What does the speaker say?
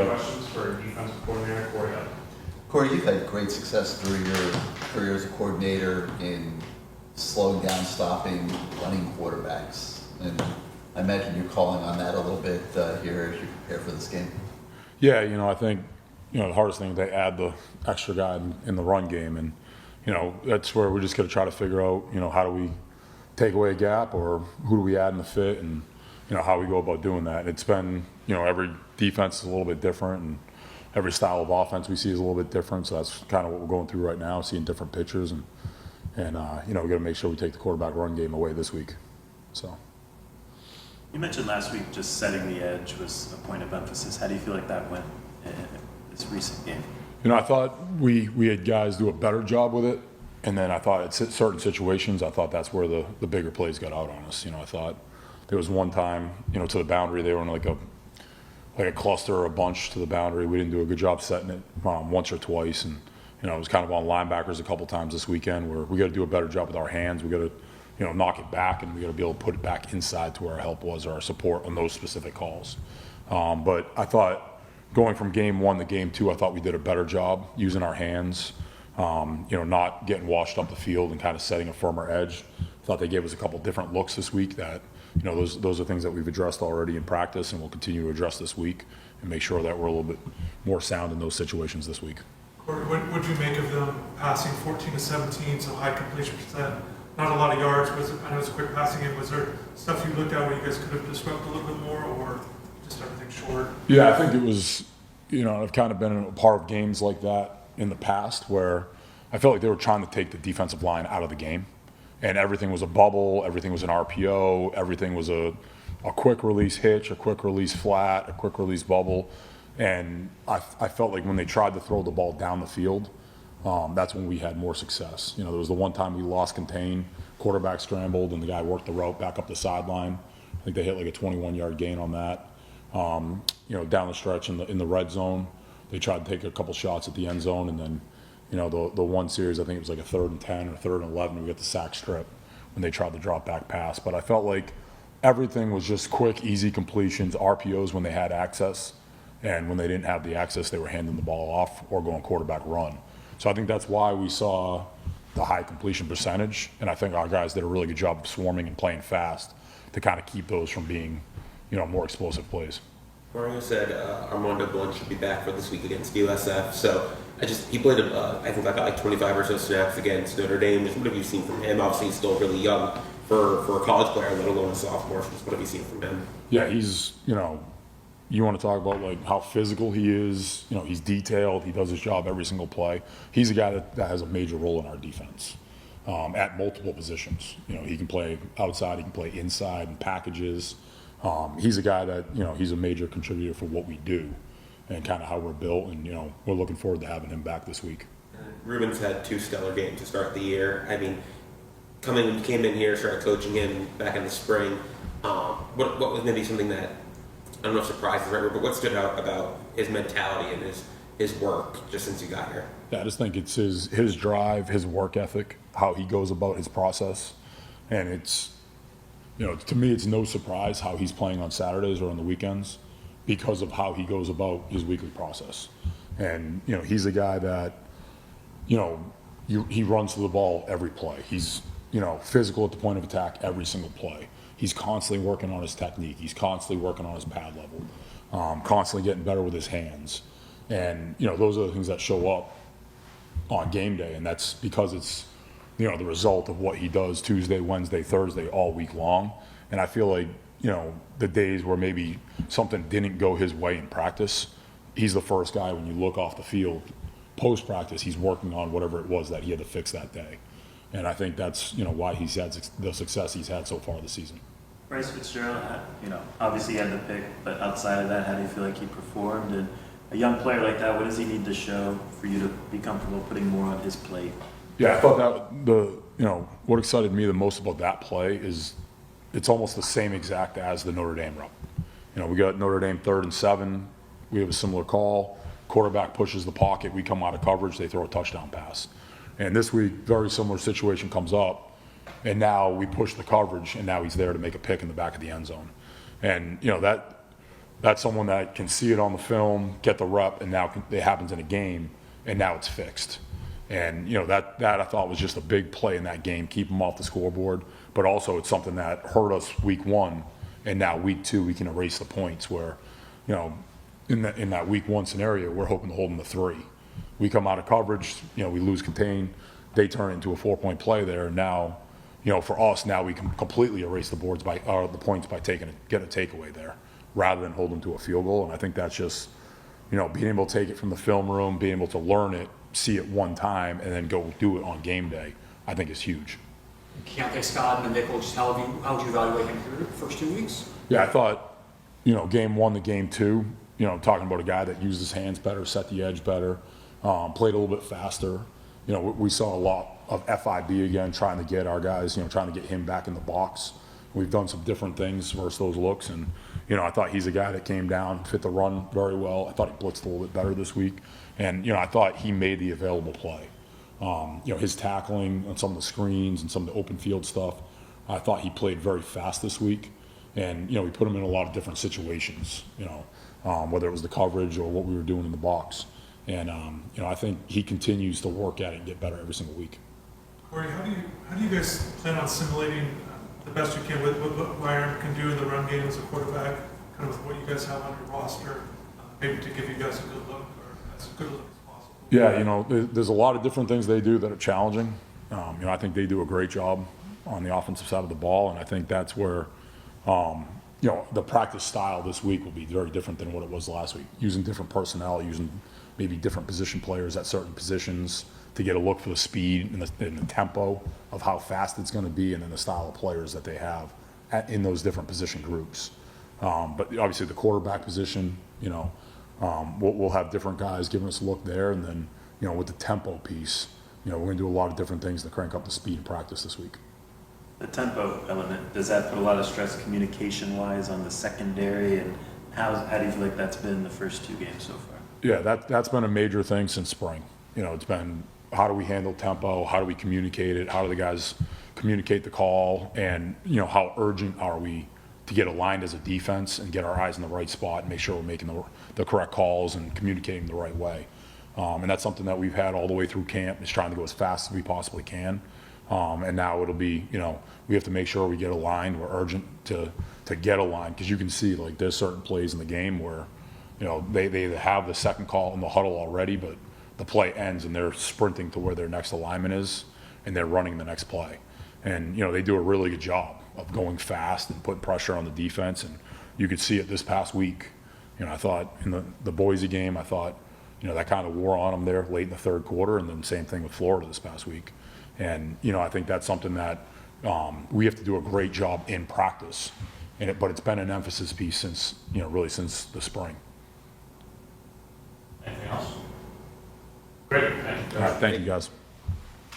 questions for defensive coordinator Corey Hetherman. Corey, you've had great success through your career as a coordinator in slowing down, stopping, running quarterbacks. And I imagine you're calling on that a little bit here as you prepare for this game. Yeah, I think, the hardest thing is they add the extra guy in the run game. And, that's where we're just going to try to figure out, how do we take away a gap or who do we add in the fit and, how we go about doing that. It's been, every defense is a little bit different and every style of offense we see is a little bit different. So that's kind of what we're going through right now, seeing different pitchers. And we got to make sure we take the quarterback run game away this week. So. You mentioned last week just setting the edge was a point of emphasis. How do you feel like that went in this recent game? I thought we had guys do a better job with it. And then I thought at certain situations, I thought that's where the bigger plays got out on us. I thought there was one time, to the boundary, they were in like a cluster or a bunch to the boundary. We didn't do a good job setting it once or twice. And, it was kind of on linebackers a couple times this weekend where we got to do a better job with our hands. We got to, knock it back and we got to be able to put it back inside to where our help was or our support on those specific calls. But I thought going from game 1 to game 2, I thought we did a better job using our hands, not getting washed up the field and kind of setting a firmer edge. I thought they gave us a couple different looks this week that, those are things that we've addressed already in practice and we'll continue to address this week and make sure that we're a little bit more sound in those situations this week. Corey, what would you make of them passing 14 to 17, so high completion percent, not a lot of yards? I know it's a quick passing game. Was there stuff you looked at where you guys could have disrupted a little bit more or just everything short? Yeah, I think it was, I've kind of been a part of games like that in the past where I felt like they were trying to take the defensive line out of the game. And everything was a bubble, everything was an RPO, everything was a quick release hitch, a quick release flat, a quick release bubble. And I felt like when they tried to throw the ball down the field, that's when we had more success. There was the one time we lost contain, quarterback scrambled, and the guy worked the route back up the sideline. I think they hit like a 21-yard gain on that. Down the stretch in the red zone, they tried to take a couple shots at the end zone, and then the one series, I think it was like a 3rd and 10 or 3rd and 11, we got the sack strip when they tried the drop back pass. But I felt like everything was just quick, easy completions, RPOs when they had access. And when they didn't have the access, they were handing the ball off or going quarterback run. So I think that's why we saw the high completion percentage. And I think our guys did a really good job of swarming and playing fast to kind of keep those from being, more explosive plays. Mario said Armando Blunt should be back for this week against USF. So he played, I think I got like 25 or so snaps against Notre Dame. Just what have you seen from him? Obviously, he's still really young for a college player, let alone a sophomore. So just what have you seen from him? Yeah, he's, you want to talk about like how physical he is. He's detailed. He does his job every single play. He's a guy that has a major role in our defense at multiple positions. He can play outside. He can play inside in packages. He's a guy that, he's a major contributor for what we do and kind of how we're built. And, we're looking forward to having him back this week. Ruben's had 2 stellar games to start the year. I mean, came in here, started coaching him back in the spring. What was maybe something that, I don't know if surprise is the right word, but what stood out about his mentality and his work just since you got here? Yeah, I just think it's his drive, his work ethic, how he goes about his process. And it's, to me, it's no surprise how he's playing on Saturdays or on the weekends because of how he goes about his weekly process. And, he's a guy that, he runs to the ball every play. He's, physical at the point of attack every single play. He's constantly working on his technique. He's constantly working on his pad level, constantly getting better with his hands. And, those are the things that show up on game day. And that's because it's, the result of what he does Tuesday, Wednesday, Thursday, all week long. And I feel like, the days where maybe something didn't go his way in practice, he's the first guy when you look off the field, post-practice, he's working on whatever it was that he had to fix that day. And I think that's, why he's had the success he's had so far this season. Bryce Fitzgerald, obviously he had the pick, but outside of that, how do you feel like he performed? And a young player like that, what does he need to show for you to be comfortable putting more on his plate? Yeah, I thought that what excited me the most about that play is it's almost the same exact as the Notre Dame route. We got Notre Dame 3rd and 7. We have a similar call. Quarterback pushes the pocket. We come out of coverage. They throw a touchdown pass. And this week, very similar situation comes up. And now we push the coverage, and now he's there to make a pick in the back of the end zone. And, That's someone that can see it on the film, get the rep, and now it happens in a game, and now it's fixed. And, you know, that I thought was just a big play in that game, keep them off the scoreboard. But also it's something that hurt us week 1, and now week 2 we can erase the points where, you know, in that week 1 scenario, we're hoping to hold them to 3. We come out of coverage, you know, we lose contain, they turn into a 4-point play there, and now, you know, for us, now we can completely erase the points by get a takeaway there, rather than hold them to a field goal. And I think that's just, you know, being able to take it from the film room, being able to learn it, see it one time, and then go do it on game day, I think is huge. Keontae Scott and the nickel, just how would you evaluate him through the first 2 weeks? Yeah, I thought, you know, game 1 to game 2, you know, talking about a guy that used his hands better, set the edge better, played a little bit faster. You know, we saw a lot of FIB again, trying to get our guys, you know, trying to get him back in the box. We've done some different things versus those looks, and, you know, I thought he's a guy that came down, fit the run very well. I thought he blitzed a little bit better this week, and, you know, I thought he made the available play. You know, his tackling on some of the screens and some of the open field stuff, I thought he played very fast this week, and, you know, we put him in a lot of different situations, you know, whether it was the coverage or what we were doing in the box. And, you know, I think he continues to work at it and get better every single week. Corey, how do you guys plan on simulating the best you can with what Byron can do in the run game as a quarterback, kind of with what you guys have on your roster, maybe to give you guys a good look, or as good a look as possible? Yeah, you know, there's a lot of different things they do that are challenging. You know, I think they do a great job on the offensive side of the ball, and I think that's where, you know, the practice style this week will be very different than what it was last week, using different personnel, using maybe different position players at certain positions to get a look for the speed and the tempo of how fast it's going to be, and then the style of players that they have in those different position groups. But obviously the quarterback position, you know, we'll have different guys giving us a look there, and then, you know, with the tempo piece, you know, we're going to do a lot of different things to crank up the speed in practice this week. The tempo element, does that put a lot of stress communication-wise on the secondary, and how do you feel like that's been the first 2 games so far? Yeah, that's been a major thing since spring. You know, it's been, how do we handle tempo? How do we communicate it? How do the guys communicate the call? And, you know, how urgent are we to get aligned as a defense and get our eyes in the right spot and make sure we're making the correct calls and communicating the right way? And that's something that we've had all the way through camp, is trying to go as fast as we possibly can. And now it'll be, you know, we have to make sure we get aligned. We're urgent to get aligned, because you can see, like, there's certain plays in the game where, you know, they either have the second call in the huddle already, but the play ends and they're sprinting to where their next alignment is, and they're running the next play. And, you know, they do a really good job of going fast and putting pressure on the defense, and you could see it this past week. You know, I thought in the Boise game, I thought, you know, that kind of wore on them there late in the 3rd quarter, and then same thing with Florida this past week. And, you know, I think that's something that we have to do a great job in practice, but it's been an emphasis piece since, you know, really since the spring. Anything else? Great, thank you. All right, thank you guys.